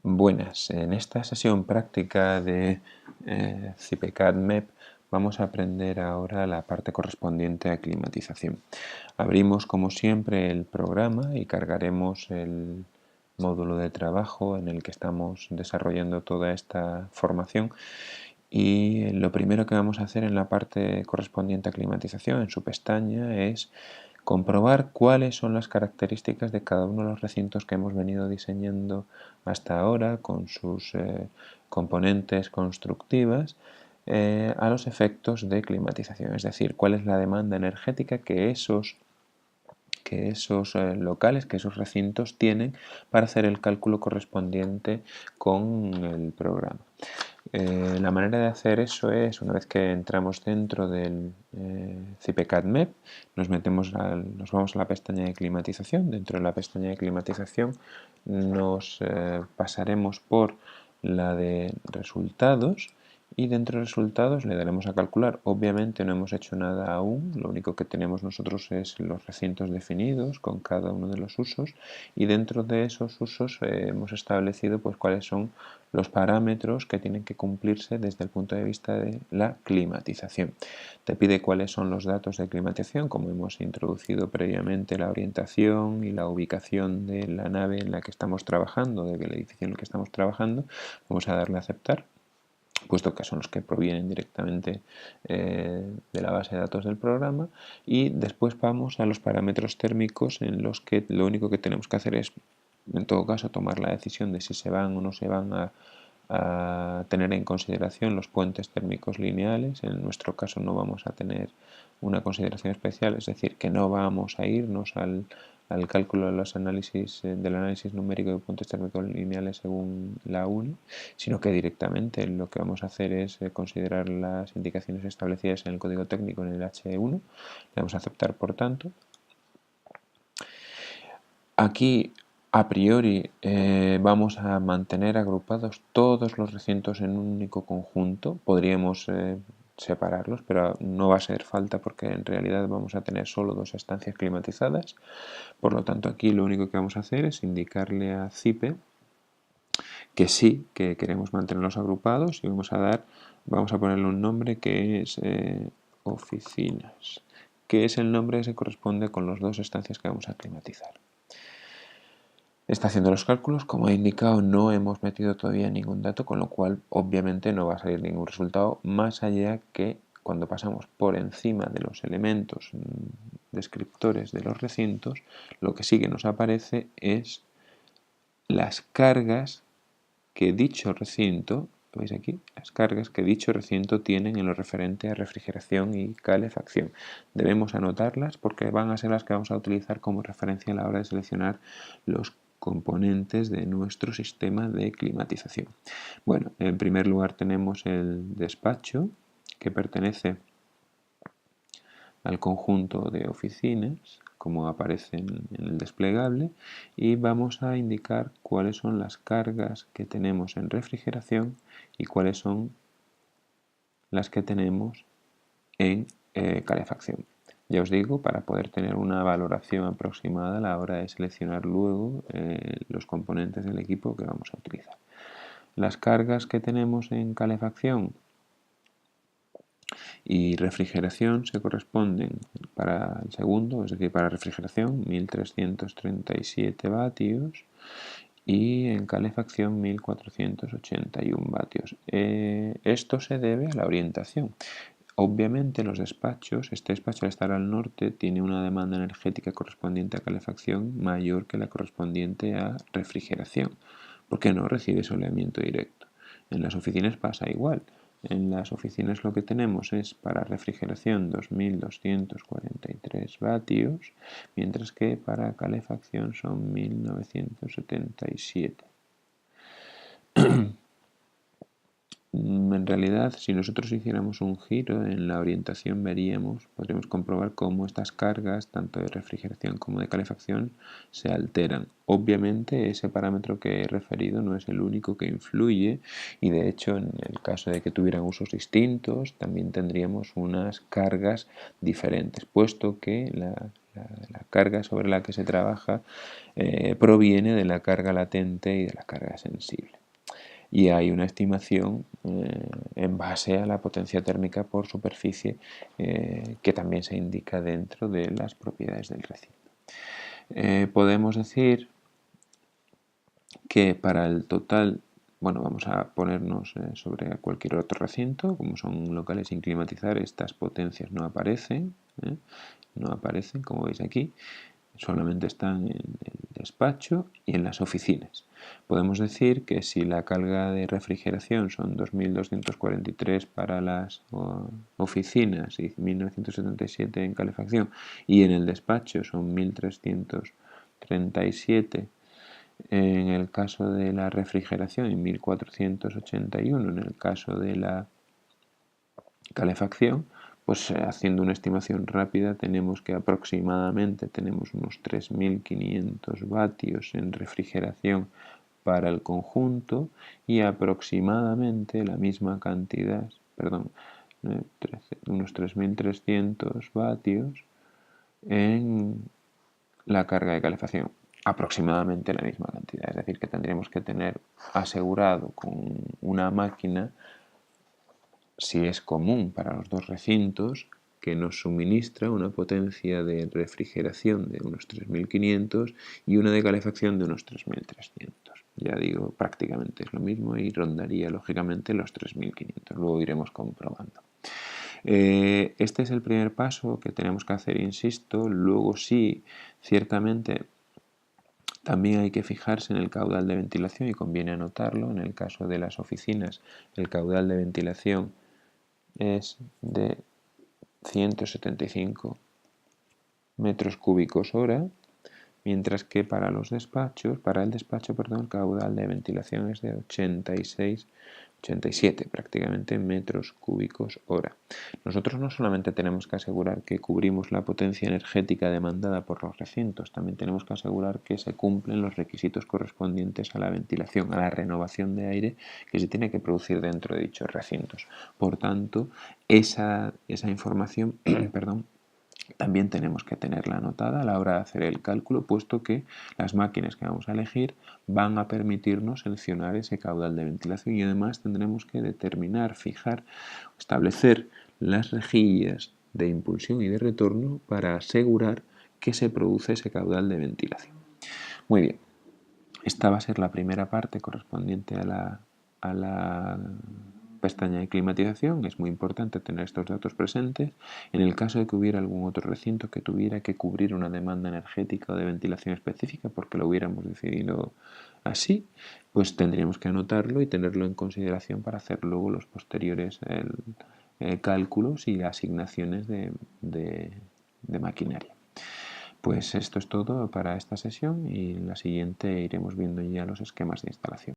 Buenas, en esta sesión práctica de CIPECAD-MEP vamos a aprender ahora la parte correspondiente a climatización. Abrimos como siempre el programa y cargaremos el módulo de trabajo en el que estamos desarrollando toda esta formación, y lo primero que vamos a hacer en la parte correspondiente a climatización, en su pestaña, es comprobar cuáles son las características de cada uno de los recintos que hemos venido diseñando hasta ahora con sus componentes constructivas a los efectos de climatización, es decir, cuál es la demanda energética que esos locales, que esos recintos tienen para hacer el cálculo correspondiente con el programa. La manera de hacer eso es, una vez que entramos dentro del CIPECAD-MEP, nos vamos a la pestaña de climatización. Dentro de la pestaña de climatización nos pasaremos por la de resultados, y dentro de resultados le daremos a calcular. Obviamente no hemos hecho nada aún, lo único que tenemos nosotros es los recintos definidos con cada uno de los usos, y dentro de esos usos hemos establecido pues cuáles son los parámetros que tienen que cumplirse desde el punto de vista de la climatización. Te pide cuáles son los datos de climatización, como hemos introducido previamente la orientación y la ubicación de la nave en la que estamos trabajando, del edificio en el que estamos trabajando. Vamos a darle a aceptar, puesto que son los que provienen directamente de la base de datos del programa, y después vamos a los parámetros térmicos, en los que lo único que tenemos que hacer es, en todo caso, tomar la decisión de si se van o no se van a tener en consideración los puentes térmicos lineales. En nuestro caso no vamos a tener una consideración especial, es decir, que no vamos a irnos al cálculo de los del análisis numérico de puentes térmicos lineales según la UNI, sino que directamente lo que vamos a hacer es considerar las indicaciones establecidas en el código técnico en el H1. Le vamos a aceptar, por tanto. Aquí a priori vamos a mantener agrupados todos los recintos en un único conjunto. Podríamos separarlos, pero no va a ser falta porque en realidad vamos a tener solo dos estancias climatizadas. Por lo tanto, aquí lo único que vamos a hacer es indicarle a CIPE que sí, que queremos mantenerlos agrupados, y vamos a ponerle un nombre que es oficinas, que es el nombre que se corresponde con las dos estancias que vamos a climatizar. Está haciendo los cálculos. Como he indicado, no hemos metido todavía ningún dato, con lo cual obviamente no va a salir ningún resultado más allá que cuando pasamos por encima de los elementos descriptores de los recintos, lo que sí que nos aparece es las cargas que dicho recinto, ¿lo veis aquí? Las cargas que dicho recinto tienen en lo referente a refrigeración y calefacción. Debemos anotarlas porque van a ser las que vamos a utilizar como referencia a la hora de seleccionar los componentes de nuestro sistema de climatización. Bueno, en primer lugar tenemos el despacho, que pertenece al conjunto de oficinas, como aparece en el desplegable, y vamos a indicar cuáles son las cargas que tenemos en refrigeración y cuáles son las que tenemos en calefacción. Ya os digo, para poder tener una valoración aproximada a la hora de seleccionar luego los componentes del equipo que vamos a utilizar. Las cargas que tenemos en calefacción y refrigeración se corresponden para el segundo, es decir, para refrigeración 1337 vatios y en calefacción 1481 vatios. Esto se debe a la orientación. Obviamente los despachos, este despacho al estar al norte tiene una demanda energética correspondiente a calefacción mayor que la correspondiente a refrigeración, porque no recibe soleamiento directo. En las oficinas pasa igual. En las oficinas lo que tenemos es para refrigeración 2243 vatios, mientras que para calefacción son 1977. En realidad, si nosotros hiciéramos un giro en la orientación, podríamos comprobar cómo estas cargas, tanto de refrigeración como de calefacción, se alteran. Obviamente, ese parámetro que he referido no es el único que influye y, de hecho, en el caso de que tuvieran usos distintos, también tendríamos unas cargas diferentes, puesto que la carga sobre la que se trabaja proviene de la carga latente y de la carga sensible. Y hay una estimación en base a la potencia térmica por superficie que también se indica dentro de las propiedades del recinto. Podemos decir que para el total, bueno, vamos a ponernos sobre cualquier otro recinto, como son locales sin climatizar, estas potencias no aparecen, como veis aquí, solamente están en el despacho y en las oficinas. Podemos decir que si la carga de refrigeración son 2.243 para las oficinas y 1.977 en calefacción y en el despacho son 1.337 en el caso de la refrigeración y 1.481 en el caso de la calefacción, pues haciendo una estimación rápida tenemos que aproximadamente tenemos unos 3.500 vatios en refrigeración para el conjunto y aproximadamente la misma cantidad, unos 3.300 vatios en la carga de calefacción, aproximadamente la misma cantidad, es decir, que tendríamos que tener asegurado con una máquina, si es común para los dos recintos, que nos suministra una potencia de refrigeración de unos 3.500 y una de calefacción de unos 3.300. Ya digo, prácticamente es lo mismo y rondaría lógicamente los 3.500. Luego iremos comprobando. Este es el primer paso que tenemos que hacer, insisto. Luego sí, ciertamente también hay que fijarse en el caudal de ventilación y conviene anotarlo. En el caso de las oficinas, el caudal de ventilación es de 175 metros cúbicos hora, mientras que para el despacho, el caudal de ventilación es de 87 prácticamente metros cúbicos hora. Nosotros no solamente tenemos que asegurar que cubrimos la potencia energética demandada por los recintos, también tenemos que asegurar que se cumplen los requisitos correspondientes a la ventilación, a la renovación de aire que se tiene que producir dentro de dichos recintos. Por tanto, esa información también tenemos que tenerla anotada a la hora de hacer el cálculo, puesto que las máquinas que vamos a elegir van a permitirnos seleccionar ese caudal de ventilación y además tendremos que determinar, fijar, establecer las rejillas de impulsión y de retorno para asegurar que se produce ese caudal de ventilación. Muy bien, esta va a ser la primera parte correspondiente a la pestaña de climatización. Es muy importante tener estos datos presentes. En el caso de que hubiera algún otro recinto que tuviera que cubrir una demanda energética o de ventilación específica porque lo hubiéramos decidido así, pues tendríamos que anotarlo y tenerlo en consideración para hacer luego los posteriores cálculos y asignaciones de maquinaria. Pues esto es todo para esta sesión y en la siguiente iremos viendo ya los esquemas de instalación.